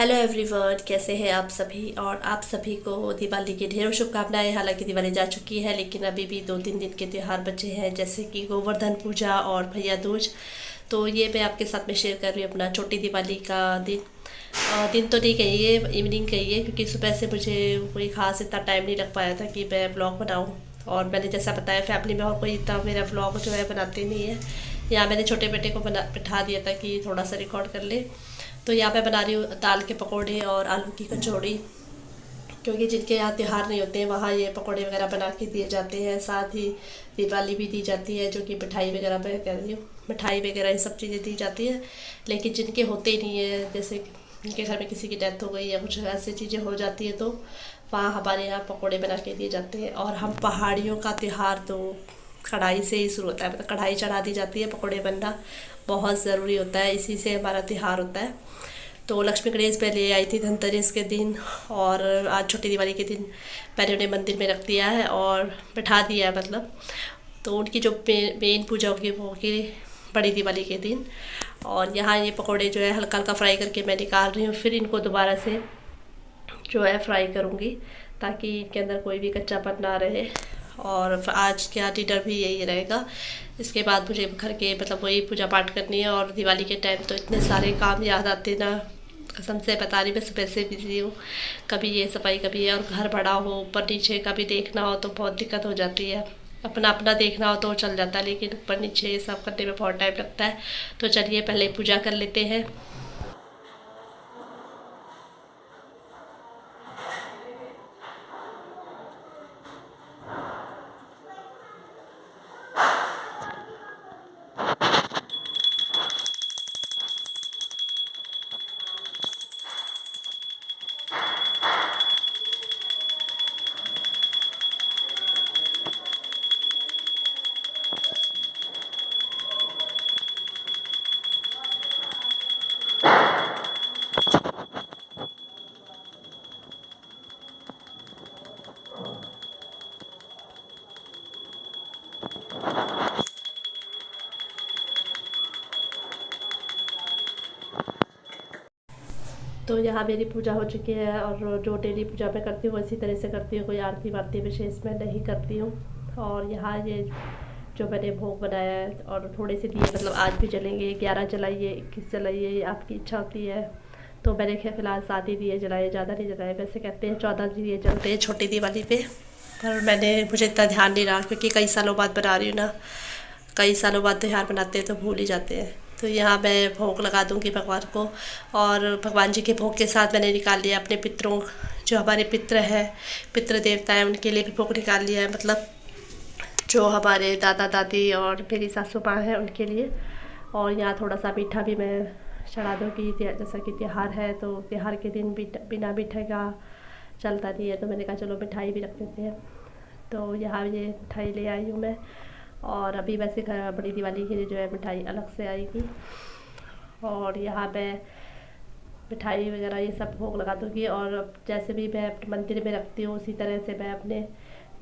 Hello everyone, कैसे हैं आप सभी। और आप सभी को दिवाली की ढेरों शुभकामनाएं। हालांकि दिवाली जा चुकी है लेकिन अभी भी 2-3 दिन के त्यौहार बचे हैं, जैसे कि गोवर्धन पूजा और भैया दूज। तो ये मैं आपके साथ में शेयर कर रही हूँ अपना छोटी दिवाली का दिन। दिन तो नहीं कहिए, इवनिंग कहिए, क्योंकि सुबह से मुझे कोई ख़ास इतना टाइम नहीं लग पाया था कि मैं ब्लॉग बनाऊँ। और मैंने जैसा बताया, फैमिली में और कोई इतना मेरा ब्लॉग जो है बनाते नहीं है। यहाँ मैंने छोटे बेटे को बिठा दिया था कि थोड़ा सा रिकॉर्ड कर ले। तो यहाँ पे बना रही हूँ दाल के पकोड़े और आलू की कचौड़ी, क्योंकि जिनके यहाँ त्यौहार नहीं होते हैं वहाँ ये पकोड़े वगैरह बना के दिए जाते हैं। साथ ही दिवाली भी दी जाती है, जो कि मिठाई वगैरह मैं कह रही हूँ, मिठाई वगैरह ये सब चीज़ें दी जाती है। लेकिन जिनके होते ही नहीं है, जैसे जिनके घर में किसी की डेथ हो गई या कुछ ऐसी चीज़ें हो जाती है, तो वहाँ हमारे यहाँ पकोड़े बना के दिए जाते हैं। और हम पहाड़ियों का त्यौहार तो कढ़ाई से ही शुरू होता है, मतलब कढ़ाई चढ़ा दी जाती है। पकोड़े बनना बहुत ज़रूरी होता है, इसी से हमारा त्यौहार होता है। तो लक्ष्मी गणेश पहले आई थी धनतेरस के दिन, और आज छोटी दिवाली के दिन मैंने उन्हें मंदिर में रख दिया है और बिठा दिया है, मतलब। तो उनकी जो मेन पूजा होगी वो होगी बड़ी दिवाली के दिन। और यहाँ ये पकोड़े जो है हल्का हल्का फ्राई करके मैं निकाल रही हूँ, फिर इनको दोबारा से जो है फ्राई करूँगी, ताकि इनके अंदर कोई भी कच्चापन ना रहे। और आज क्या डिनर भी यही रहेगा। इसके बाद मुझे घर के मतलब वही पूजा पाठ करनी है। और दिवाली के टाइम तो इतने सारे काम याद आते ना, कसम से बता रही, मैं सुबह से बिजी हूँ। कभी ये सफाई, कभी ये, और घर बड़ा हो ऊपर नीचे का भी देखना हो तो बहुत दिक्कत हो जाती है। अपना अपना देखना हो तो चल जाता है, लेकिन ऊपर नीचे ये सब करने में बहुत टाइम लगता है। तो चलिए पहले पूजा कर लेते हैं। तो यहाँ मेरी पूजा हो चुकी है, और जो डेली पूजा मैं करती हूँ इसी तरह से करती हूँ, कोई आरती वारती विशेष मैं नहीं करती हूँ। और यहाँ ये जो मैंने भोग बनाया है, और थोड़े से दिए, मतलब आज भी जलेंगे, 11 जलाइए 21 जलाइए, ये आपकी इच्छा होती है। तो मैंने फिलहाल 7 ही दिए जलाए, ज़्यादा नहीं जलाए। वैसे कहते हैं 14 दिए जलते हैं छोटी दिवाली पे, पर मुझे इतना ध्यान नहीं रहा, क्योंकि कई सालों बाद बना रही हूँ ना। कई सालों बाद त्यौहार मनाते हैं तो भूल ही जाते हैं। तो यहाँ मैं भोग लगा दूँगी भगवान को। और भगवान जी के भोग के साथ मैंने निकाल लिया अपने पितरों, जो हमारे पितर हैं, पितृ देवता हैं, उनके लिए भी भोग निकाल लिया है। मतलब जो हमारे दादा दादी और मेरी सासू माँ हैं उनके लिए। और यहाँ थोड़ा सा मीठा भी मैं चढ़ा दूँगी, जैसा कि त्यौहार है तो त्यौहार के दिन बिना मीठे का चलता नहीं है। तो मैंने कहा चलो मिठाई भी रख देते हैं। तो यहाँ ये मिठाई ले आई हूँ मैं। और अभी वैसे बड़ी दिवाली के लिए जो है मिठाई अलग से आएगी। और यहाँ मैं मिठाई वगैरह ये सब भोग लगा दूँगी। और जैसे भी मैं मंदिर में रखती हूँ उसी तरह से मैं अपने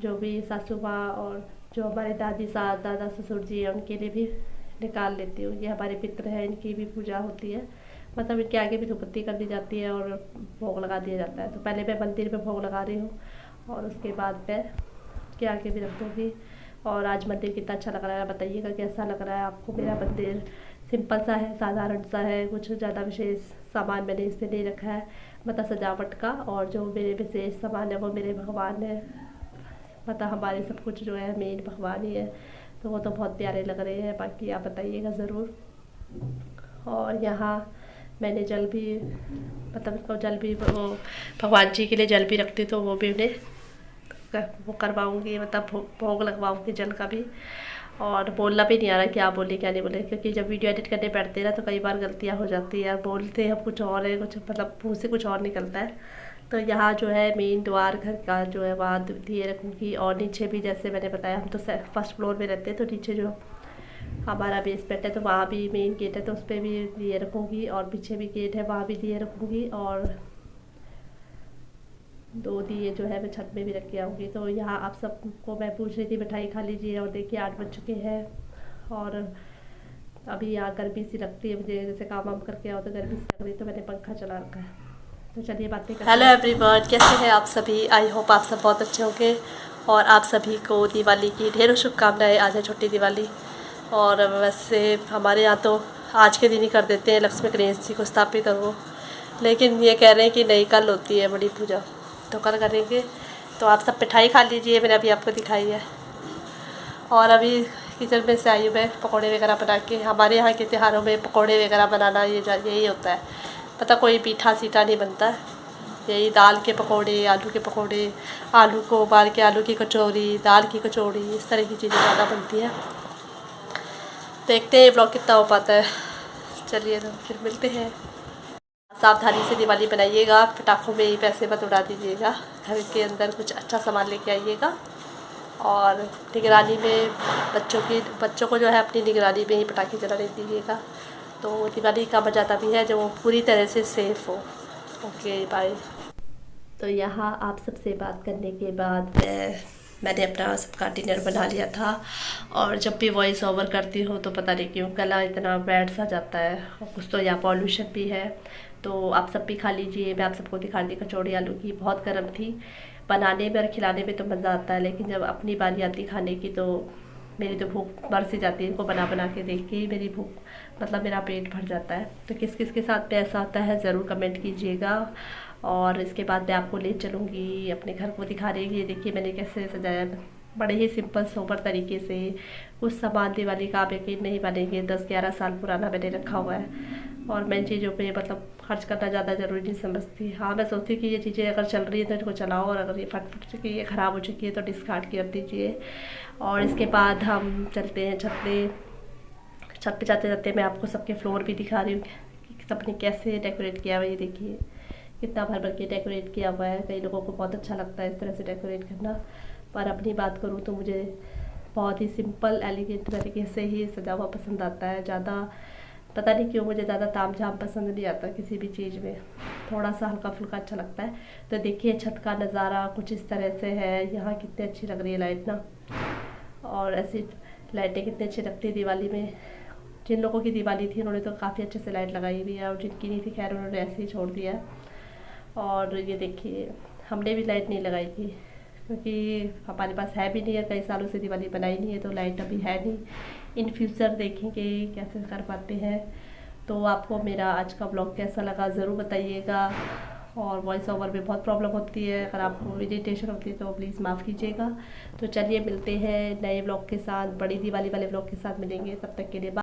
जो भी सासू माँ और जो हमारे दादी सास दादा ससुर जी हैं उनके लिए भी निकाल लेती हूँ। ये हमारे पितृ हैं, इनकी भी पूजा होती है, मतलब इनके आगे भी धूपबत्ती कर दी जाती है और भोग लगा दिया जाता है। तो पहले मैं मंदिर में भोग लगा रही हूँ, और उसके बाद मैं के आगे भी रख दूँगी। और आज मंदिर कितना अच्छा लग रहा है, बताइएगा कैसा लग रहा है आपको मेरा मंदिर। सिंपल सा है, साधारण सा है, कुछ ज़्यादा विशेष सामान मैंने इसमें नहीं रखा है, मतलब सजावट का। और जो मेरे विशेष सामान है वो मेरे भगवान है, मतलब हमारे सब कुछ जो है मेन भगवान ही है। तो वो तो बहुत प्यारे लग रहे हैं, बाकी आप बताइएगा ज़रूर। और यहाँ मैंने जल भी, मतलब उसको जल भी, वो भगवान जी के लिए जल भी रखती, तो वो भी उन्हें वो करवाऊँगी, मतलब भोग लगवाऊँगी जल का भी। और बोलना भी नहीं आ रहा क्या बोले क्या नहीं बोले, क्योंकि जब वीडियो एडिट करने बैठते हैं ना तो कई बार गलतियाँ हो जाती है, बोलते हैं कुछ और है, कुछ मतलब मुँह से कुछ और निकलता है। तो यहाँ जो है मेन द्वार घर का जो है वहाँ दिए रखूँगी। और नीचे भी जैसे मैंने बताया, हम तो फर्स्ट फ्लोर में रहते हैं, तो नीचे जो हमारा बेसमेंट है तो वहाँ भी मेन गेट है, तो उस पर भी दिए रखूँगी। और पीछे भी गेट है, वहाँ भी दिए रखूँगी। और 2 दिए जो है मैं छत में भी रख के आऊँगी। तो यहाँ आप सबको मैं पूछ रही थी मिठाई खा लीजिए, और देखिए 8 बज चुके हैं। और अभी यहाँ गर्मी सी लगती है मुझे, जैसे काम वाम करके आओ तो गर्मी सी लग रही, तो मैंने पंखा चला रखा है। तो चलिए बातें करते हैं। हेलो एवरीवन, कैसे हैं आप सभी? आई होप आप सब बहुत अच्छे होंगे और आप सभी को दिवाली की ढेरों शुभकामनाएं। आज है छोटी दिवाली और वैसे हमारे यहाँ तो आज के दिन ही कर देते हैं लक्ष्मी गणेश जी को स्थापित, और वो लेकिन ये कह रहे हैं कि नहीं, कल होती है बड़ी पूजा, तो कल करेंगे। तो आप सब मिठाई खा लीजिए, मैंने अभी आपको दिखाई है। और अभी किचन में से आई हूँ मैं पकौड़े वगैरह बना के। हमारे यहाँ के त्योहारों में पकौड़े वगैरह बनाना यही होता है, पता कोई मीठा सीठा नहीं बनता है। यही दाल के पकौड़े, आलू के पकौड़े, आलू को उबाल के आलू की कचौरी, दाल की कचौड़ी, इस तरह की चीज़ें ज़्यादा बनती हैं। देखते हैं ये ब्लॉग कितना हो पाता है। चलिए तो फिर मिलते हैं। सावधानी से दिवाली बनाइएगा, पटाखों में ही पैसे मत उड़ा दीजिएगा, घर के अंदर कुछ अच्छा सामान लेके आइएगा। और निगरानी में बच्चों को जो है अपनी निगरानी में ही पटाखे जलाने दीजिएगा, तो दिवाली का मज़ा तभी है जब वो पूरी तरह से सेफ़ हो। Okay bye. तो यहाँ आप सबसे बात करने के बाद मैंने अपना सबका डिनर बना लिया था। और जब भी वॉइस ओवर करती हूँ तो पता नहीं क्यों गला इतना बैड सा जाता है, और कुछ तो यहाँ पॉल्यूशन भी है। तो आप सब भी खा लीजिए। मैं आप सबको दिखा दी कचौड़ी आलू की, बहुत गर्म थी। बनाने में और खिलाने में तो मज़ा आता है, लेकिन जब अपनी बारी आती खाने की तो मेरी तो भूख बढ़ सी जाती है। इनको बना बना के देख के ही मेरी भूख मेरा पेट भर जाता है। तो किस किस के साथ में ऐसा होता है ज़रूर कमेंट कीजिएगा। और इसके बाद मैं आपको ले चलूँगी अपने घर को दिखा रही। ये देखिए मैंने कैसे सजाया, बड़े ही सिंपल सोबर तरीके से। कुछ सामान दिवाली का आप यकीन नहीं मानेंगे 10-11 साल पुराना मैंने रखा हुआ है। और मैं इन चीज़ों पे खर्च करना ज़्यादा ज़रूरी नहीं समझती। हाँ, मैं सोचती कि ये चीज़ें अगर चल रही है तो इनको चलाओ, और अगर ये फट चुकी है, ख़राब हो चुकी है तो डिस्कार्ड कर दीजिए। और इसके बाद हम चलते हैं छत पे जाते जाते मैं आपको सबके फ्लोर भी दिखा रही हूँ कि सबने कैसे डेकोरेट किया हुआ है। ये देखिए कितना भर भर के डेकोरेट किया हुआ है। कई लोगों को बहुत अच्छा लगता है इस तरह से डेकोरेट करना, पर अपनी बात करूँ तो मुझे बहुत ही सिंपल एलिगेंट तरीके से ही सजा हुआ पसंद आता है। ज़्यादा पता नहीं क्यों मुझे ज़्यादा ताम झाम पसंद नहीं आता किसी भी चीज़ में, थोड़ा सा हल्का फुल्का अच्छा लगता है। तो देखिए छत का नज़ारा कुछ इस तरह से है। यहाँ कितनी अच्छी लग रही है लाइट ना, और ऐसी लाइटें कितनी अच्छी लगती है दिवाली में। जिन लोगों की दिवाली थी उन्होंने तो काफ़ी अच्छे से लाइट लगाई हुई है, और जिनकी नहीं थी खैर उन्होंने ऐसे ही छोड़ दिया। और ये देखिए हमने भी लाइट नहीं लगाई थी, क्योंकि हमारे पास है भी नहीं है, कई सालों से दिवाली बनाई नहीं है, तो लाइट अभी है नहीं। इन फ्यूचर देखेंगे कैसे कर पाते हैं। तो आपको मेरा आज का ब्लॉग कैसा लगा ज़रूर बताइएगा। और वॉइस ओवर में बहुत प्रॉब्लम होती है, अगर आपको इरिटेशन होती है तो प्लीज़ माफ़ कीजिएगा। तो चलिए मिलते हैं नए ब्लॉग के साथ, बड़ी दिवाली वाले ब्लॉग के साथ मिलेंगे। तब तक के लिए